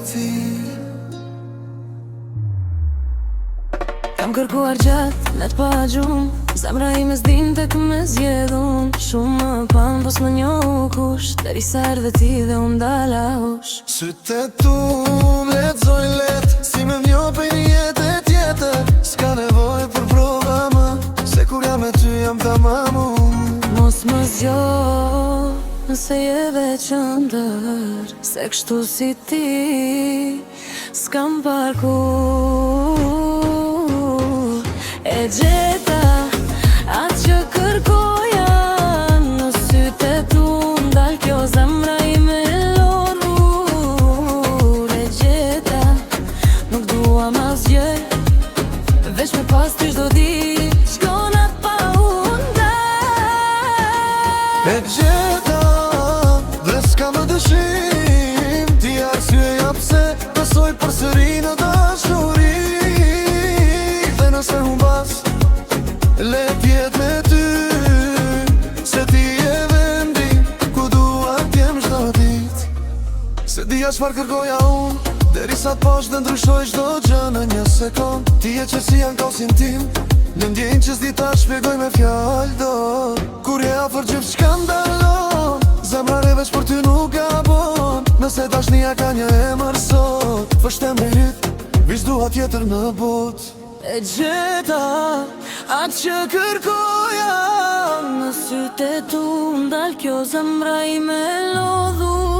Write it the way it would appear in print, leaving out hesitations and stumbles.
ti. Kam kërkuar gjatë, let pa gjumë, zemra ime s'din tek me zgjedhun. Shumë më pan pos më njohu kush, derisa erdhe ti dhe unë dala hush. Sytë tu m'lexoj let, si me mnjo për një jetë e tjetër. S'ka nevoj për prova më, se kur jam me ty jam tamam unë. Mos më zgjo, nëse je veçëndër, se kështu si ti s'kam parkur. E gjeta atë që kërkoja, në sytë e tu ndal kjo zemra ime lodhur. E gjeta, nuk dua ma zgjej, veç me pas ty çdo ditë shkona pa undaj. E gjeta, dhe s'ka më dëshim, ti arsyeja pse besoj përsëri në dashuri. Dhe nëse humbas, le t'jet me ty, se ti e vendi ku dua t'jem çdo dit. Se dija çfarë kërkoja unë, derisa t'posh dhe ndryshoj çdo gjë në një sekond. Ti e që si janë kosin tim, në ndjenjë që s'di ta shpjegoj me fjallë do. Kur je afër gjithçka ndalon, zemra e veç për ty nuk gabon. Nëse dashnia ka një emër sot, vështem me hit, vish dua tjetër në bot. E gjeta atë që kërkoja, në sytë e tu ndal kjo zemra ime lodhur.